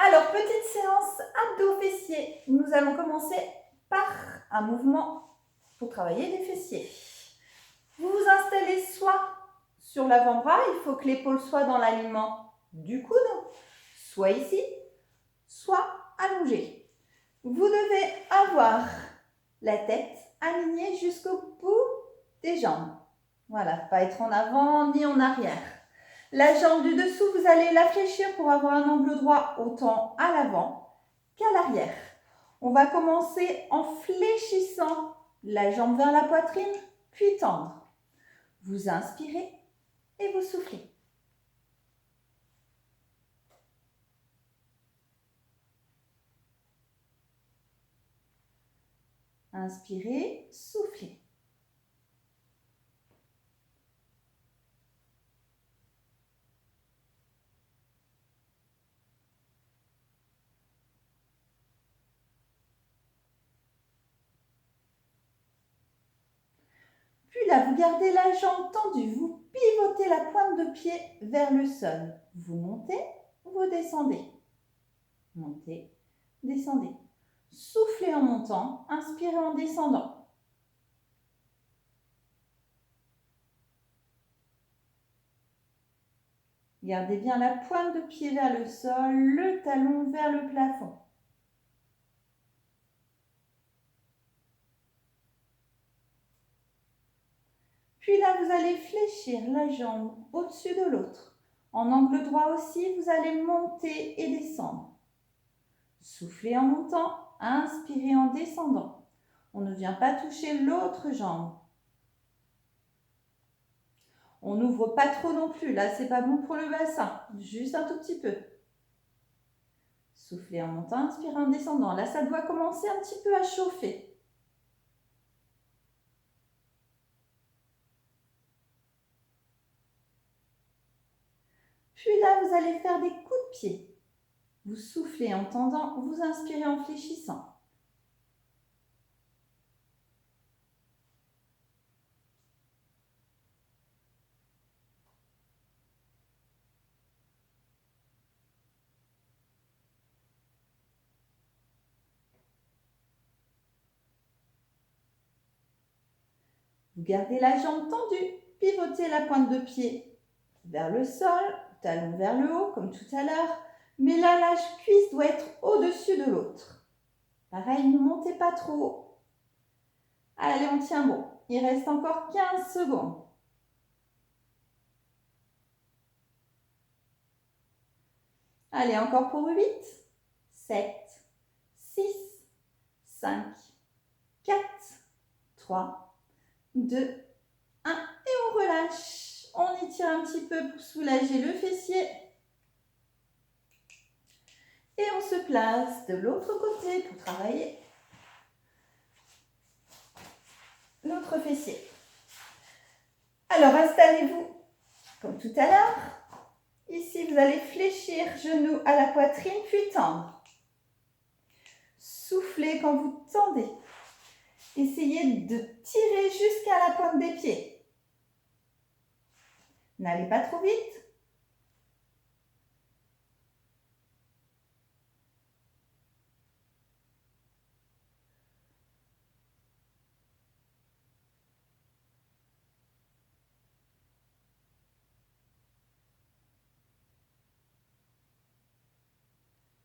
Alors, petite séance abdos-fessiers. Nous allons commencer par un mouvement pour travailler les fessiers. Vous vous installez soit sur l'avant-bras, il faut que l'épaule soit dans l'alignement du coude, soit ici, soit allongée. Vous devez avoir la tête alignée jusqu'au bout des jambes. Voilà, pas être en avant ni en arrière. La jambe du dessous, vous allez la fléchir pour avoir un angle droit autant à l'avant qu'à l'arrière. On va commencer en fléchissant la jambe vers la poitrine, puis tendre. Vous inspirez et vous soufflez. Inspirez, soufflez. Puis là, vous gardez la jambe tendue, vous pivotez la pointe de pied vers le sol. Vous montez, vous descendez. Montez, descendez. Soufflez en montant, inspirez en descendant. Gardez bien la pointe de pied vers le sol, le talon vers le plafond. Puis là, vous allez fléchir la jambe au-dessus de l'autre. En angle droit aussi, vous allez monter et descendre. Soufflez en montant, inspirez en descendant. On ne vient pas toucher l'autre jambe. On n'ouvre pas trop non plus, là c'est pas bon pour le bassin, juste un tout petit peu. Soufflez en montant, inspirez en descendant. Là ça doit commencer un petit peu à chauffer. Puis là vous allez faire des coups de pied. Vous soufflez en tendant, vous inspirez en fléchissant. Vous gardez la jambe tendue, pivotez la pointe de pied vers le sol, talon vers le haut comme tout à l'heure, mais là la cuisse doit être au-dessus de l'autre. Pareil, ne montez pas trop haut. Allez, on tient bon. Il reste encore 15 secondes. Allez, encore pour 8, 7, 6, 5, 4, 3, 2, 1. Et on relâche. On étire un petit peu pour soulager le fessier. Et on se place de l'autre côté pour travailler l'autre fessier. Alors, installez-vous comme tout à l'heure. Ici, vous allez fléchir genou à la poitrine, puis tendre. Soufflez quand vous tendez. Essayez de tirer jusqu'à la pointe des pieds. N'allez pas trop vite.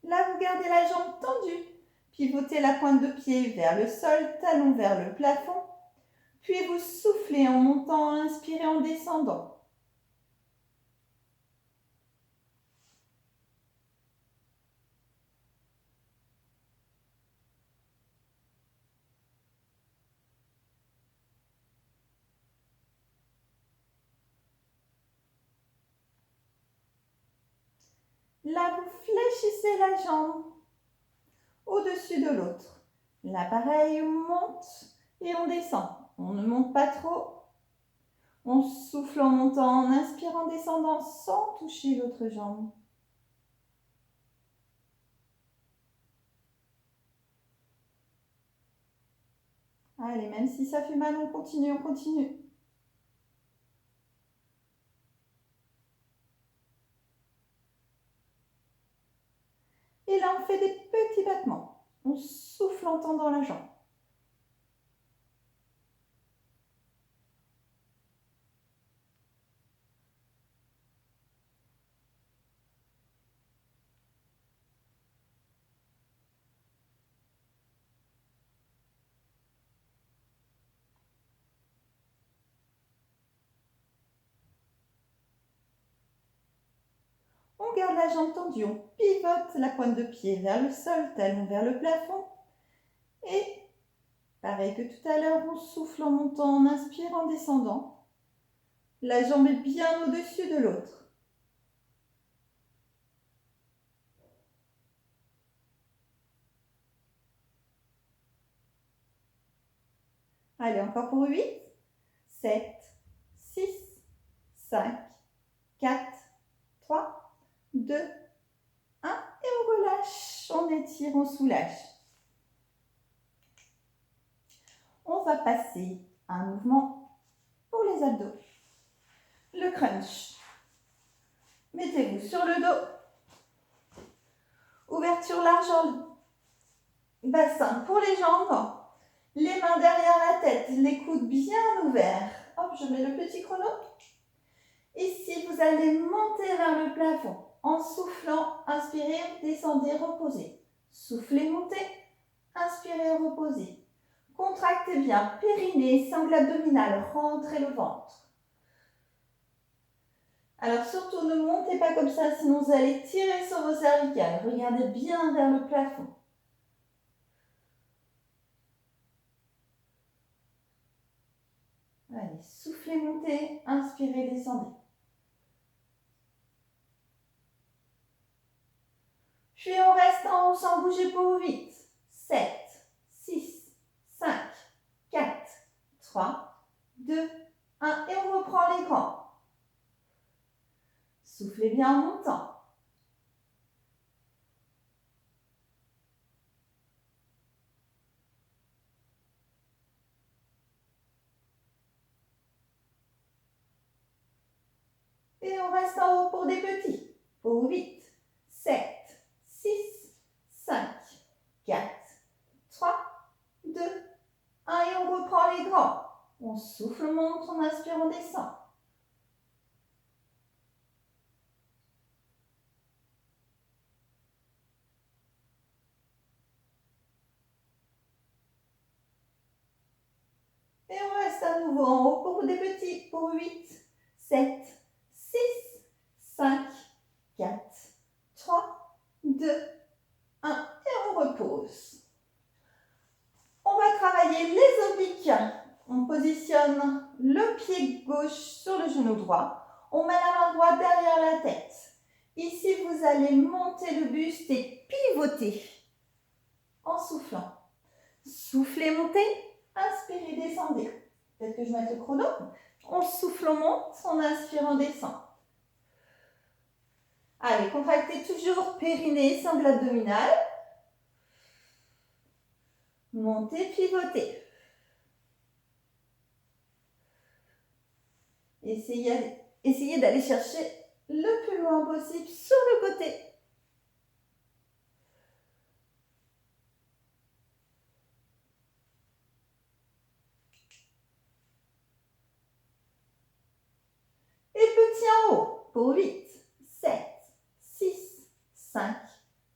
Là, vous gardez la jambe tendue. Pivotez la pointe de pied vers le sol, talon vers le plafond. Puis vous soufflez en montant, inspirez en descendant. Là, vous fléchissez la jambe au-dessus de l'autre. Là, pareil, on monte et on descend. On ne monte pas trop. On souffle en montant, en inspirant, en descendant, sans toucher l'autre jambe. Allez, même si ça fait mal, on continue, on continue. Et on fait des petits battements. On souffle en tendant la jambe. On garde la jambe tendue, on pivote la pointe de pied vers le sol, talon vers le plafond. Et pareil que tout à l'heure, on souffle en montant, on inspire en descendant. La jambe est bien au-dessus de l'autre. Allez, encore pour 8, 7, 6, 5, 4, 3, 2, 1. Et on relâche, on étire, on soulage. On va passer à un mouvement pour les abdos. Le crunch. Mettez-vous sur le dos. Ouverture large bassin pour les jambes. Les mains derrière la tête, les coudes bien ouverts. Hop, je mets le petit chrono. Ici, vous allez monter vers le plafond. En soufflant, inspirez, descendez, reposez. Soufflez, montez, inspirez, reposez. Contractez bien, périnée, sangle abdominale, rentrez le ventre. Alors surtout, ne montez pas comme ça, sinon vous allez tirer sur vos cervicales. Regardez bien vers le plafond. Allez, soufflez, montez, inspirez, descendez. Puis on reste en haut sans bouger pour 8, 7, 6, 5, 4, 3, 2, 1. Et on reprend les grands. Soufflez bien en montant. Et on reste en haut pour des petits. Pour 8, 7, 6, 5, 4, 3, 2, 1. Et on reprend les grands. On souffle, on monte, on inspire, on descend. Et on reste à nouveau en haut pour des petits. Pour 8, 7, 6, 5, 4, 3, 2, 1. Et on repose. On va travailler les obliques. On positionne le pied gauche sur le genou droit. On met la main droite derrière la tête. Ici, vous allez monter le buste et pivoter en soufflant. Soufflez, montez. Inspirez, descendez. Peut-être que je mette le chrono. On souffle, on monte. On inspire, on descend. Allez, contractez toujours périnée, sangle abdominale. Montez, pivotez. Essayez d'aller chercher le plus loin possible sur le côté. Et petit en haut pour 8, 7, 6, 5,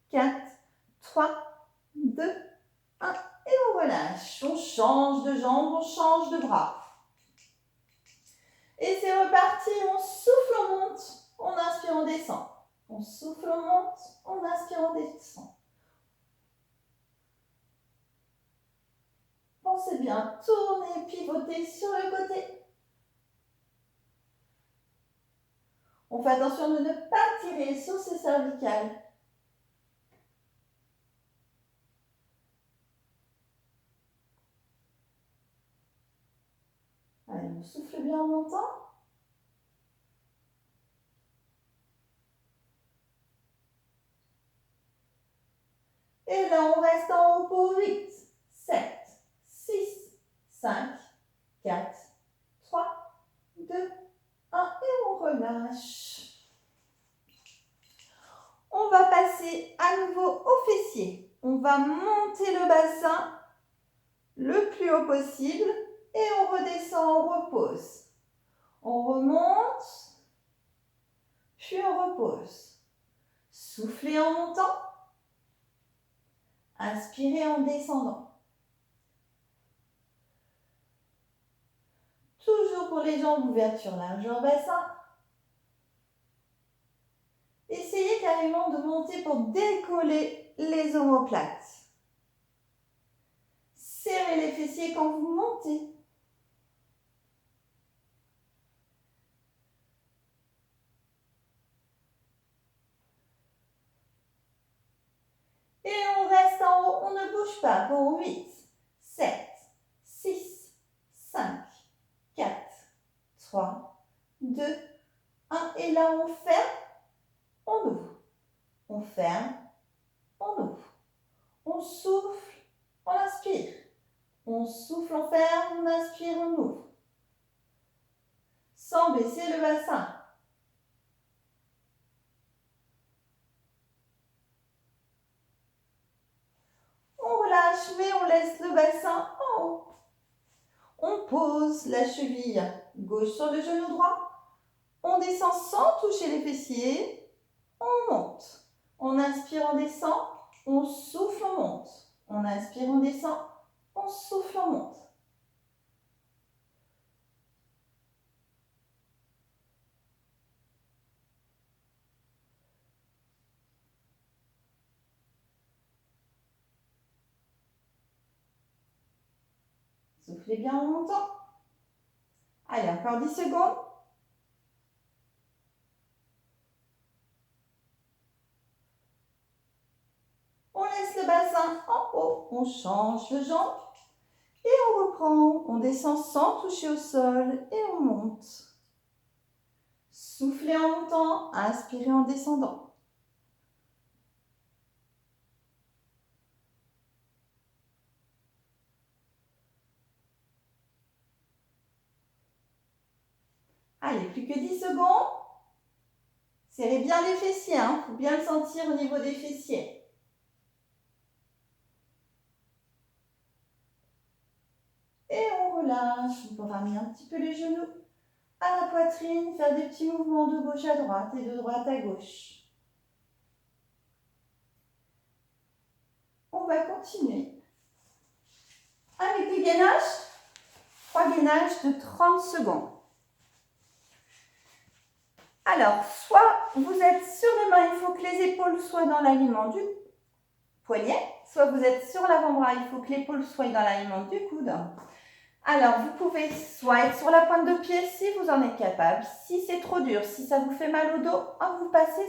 4, 3, 2, 1. Et on relâche. On change de jambe, on change de bras. Et c'est reparti. On souffle, on monte. On inspire, on descend. On souffle, on monte. On inspire, on descend. Pensez bien, tournez, pivotez sur le côté. On fait attention de ne pas tirer sur ses cervicales. Allez, on souffle bien en montant. Et là, on reste en haut pour 8, 7, 6, 5, 4, 3, 2, 1. Et on relâche. On va passer à nouveau au fessiers. On va monter le bassin le plus haut possible et on redescend, on repose. On remonte, puis on repose. Soufflez en montant. Inspirez en descendant. Toujours pour les jambes, ouverture largeur bassin. Essayez carrément de monter pour décoller les omoplates. Serrez les fessiers quand vous montez. Et on reste en haut, on ne bouge pas pour 8, 7, 6, 5, 4, 3, 2, 1. Et là, on ferme, on ouvre. On ferme, on ouvre. On souffle, on inspire. On souffle, on ferme, on inspire, on ouvre. Sans baisser le bassin. On relâche, mais on laisse le bassin en haut. On pose la cheville gauche sur le genou droit. On descend sans toucher les fessiers. On monte. On inspire, on descend. On souffle, on monte. On inspire, on descend. On souffle, on monte. Soufflez bien en montant. Allez, encore 10 secondes. On laisse le bassin en haut. On change de jambe. Et on reprend. On descend sans toucher au sol. Et on monte. Soufflez en montant. Inspirez en descendant. Allez, plus que 10 secondes. Serrez bien les fessiers, il faut bien le sentir au niveau des fessiers. Et on relâche. On peut ramener un petit peu les genoux à la poitrine, faire des petits mouvements de gauche à droite et de droite à gauche. On va continuer avec les gainages. 3 gainages de 30 secondes. Alors, soit vous êtes sur les mains, il faut que les épaules soient dans l'alignement du poignet. Soit vous êtes sur l'avant-bras, il faut que l'épaule soit dans l'alignement du coude. Alors, vous pouvez soit être sur la pointe de pied si vous en êtes capable. Si c'est trop dur, si ça vous fait mal au dos, vous passez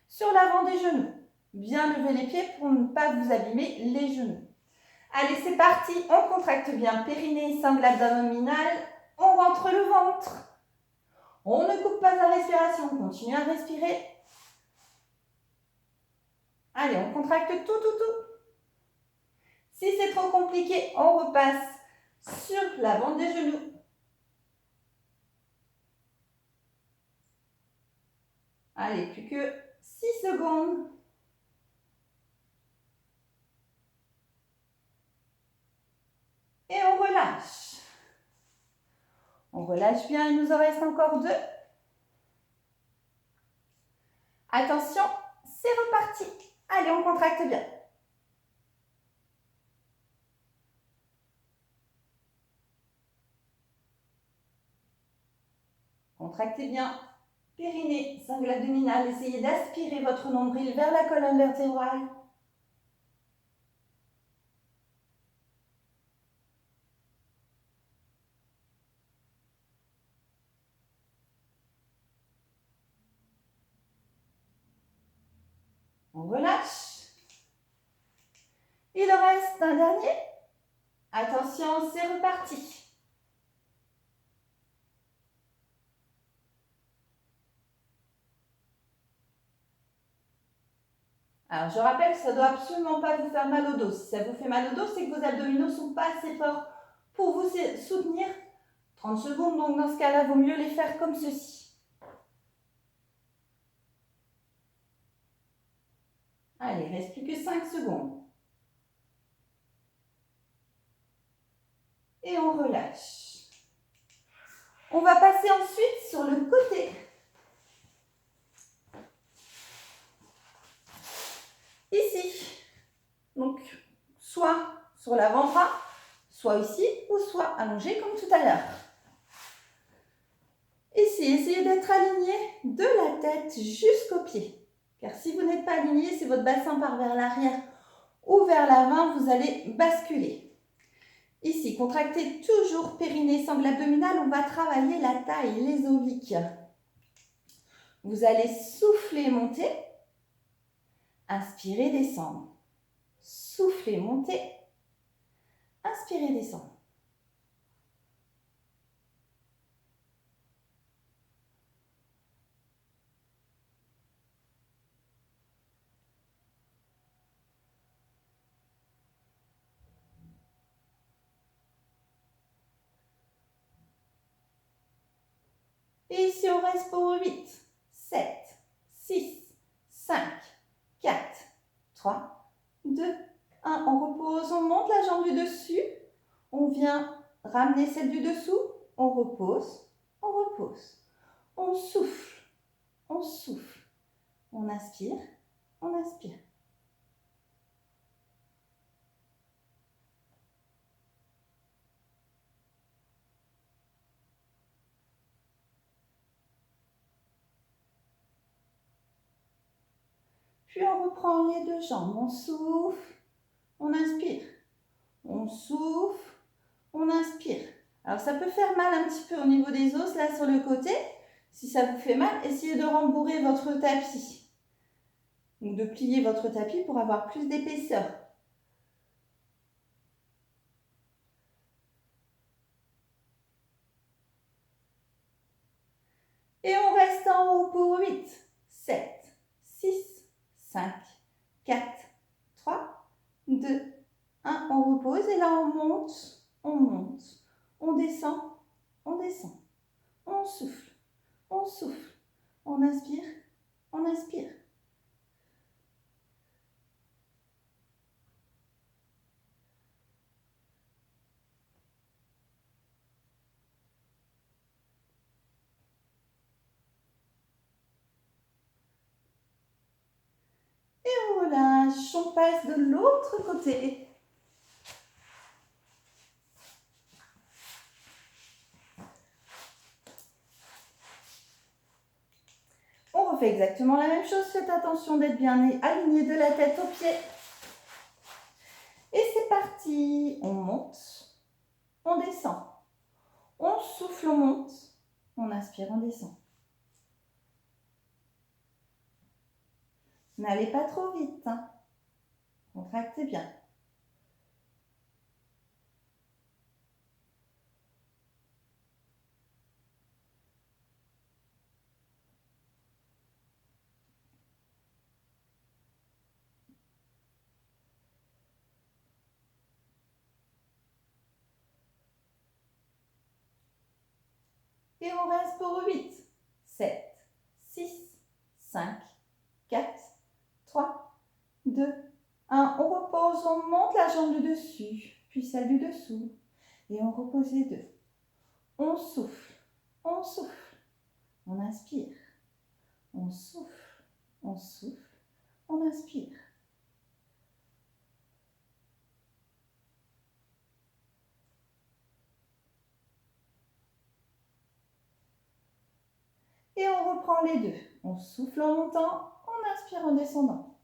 sur l'avant des genoux. Bien lever les pieds pour ne pas vous abîmer les genoux. Allez, c'est parti. On contracte bien périnée, sangle abdominal. On rentre le ventre. On ne coupe pas la respiration. On continue à respirer. Allez, on contracte tout. Si c'est trop compliqué, on repasse sur l'avant des genoux. Allez, plus que 6 secondes. Et on relâche. On relâche bien, il nous en reste encore 2. Attention, c'est reparti. Allez, on contracte bien. Contractez bien. Périnée, sangle abdominal. Essayez d'aspirer votre nombril vers la colonne vertébrale. On relâche. Il en reste un dernier. Attention, c'est reparti. Alors, je rappelle que ça ne doit absolument pas vous faire mal au dos. Si ça vous fait mal au dos, c'est que vos abdominaux ne sont pas assez forts pour vous soutenir 30 secondes. Donc, dans ce cas-là, il vaut mieux les faire comme ceci. Allez, il ne reste plus que 5 secondes. Et on relâche. On va passer ensuite sur le côté. Ici. Donc, soit sur l'avant-bras, soit ici, ou soit allongé comme tout à l'heure. Ici, essayez d'être aligné de la tête jusqu'aux pieds. Car si vous n'êtes pas aligné, si votre bassin part vers l'arrière ou vers l'avant, vous allez basculer. Ici, contractez toujours périnée, sangle abdominale. On va travailler la taille, les obliques. Vous allez souffler, monter. Inspirez, descendre. Soufflez, monter. Inspirez, descendre. Et ici, on reste pour 8, 7, 6, 5, 4, 3, 2, 1. On repose, on monte la jambe du dessus. On vient ramener celle du dessous. On repose, on repose. On souffle, on souffle. On inspire, on inspire. Puis on reprend les deux jambes. On souffle, on inspire. On souffle, on inspire. Alors ça peut faire mal un petit peu au niveau des os, là sur le côté. Si ça vous fait mal, essayez de rembourrer votre tapis. Donc de plier votre tapis pour avoir plus d'épaisseur. Et on reste en haut pour 8, 7, 6, 5, 4, 3, 2, 1. On repose et là on monte, on monte. On descend, on descend. On souffle, on souffle. On inspire, on inspire. Et on relâche, on passe de l'autre côté. On refait exactement la même chose. Faites attention d'être bien aligné de la tête aux pieds. Et c'est parti. On monte, on descend. On souffle, on monte. On inspire, on descend. N'allez pas trop vite. Hein. Contractez bien. Et on reste pour 8, 7, 6, 5, 4, 3, 2, 1. On repose, on monte la jambe du dessus, puis celle du dessous. Et on repose les deux. On souffle, on souffle. On inspire. On souffle, on souffle. On inspire. Et on reprend les deux. On souffle en montant, on inspire en descendant.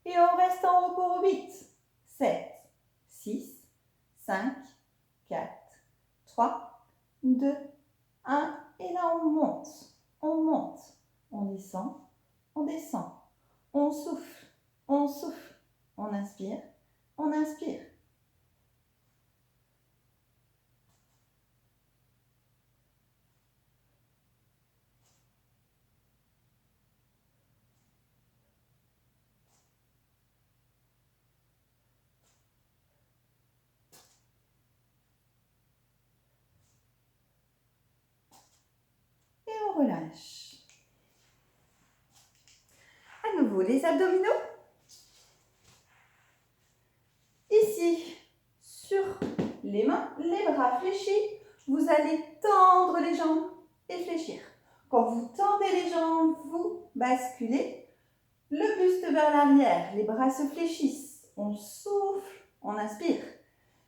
Et on reste en haut pour 8, 7, 6, 5, 4, 3, 2, 1. Et là, on monte, on monte, on descend, on descend. On souffle, on souffle. On inspire, on inspire. on relâche. À nouveau, les abdominaux. Ici, sur les mains, les bras fléchis, vous allez tendre les jambes et fléchir. Quand vous tendez les jambes, vous basculez le buste vers l'arrière, les bras se fléchissent. On souffle, on inspire.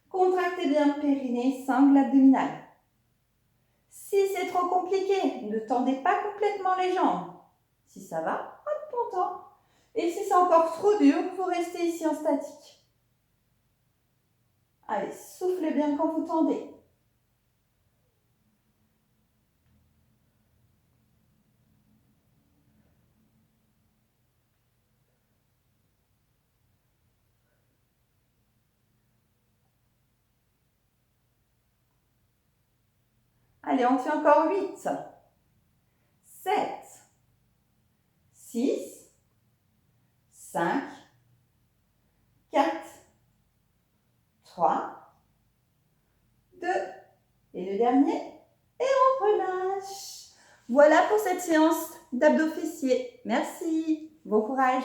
Contractez bien le périnée, sangle abdominale. Si c'est trop compliqué, ne tendez pas complètement les jambes. Si ça va, hop, on tend. Et si c'est encore trop dur, vous restez ici en statique. Allez, soufflez bien quand vous tendez. Allez, on tient encore 8, 7, 6, 5, 4, 3, 2, et le dernier, et on relâche. Voilà pour cette séance d'abdos fessiers. Merci, bon courage.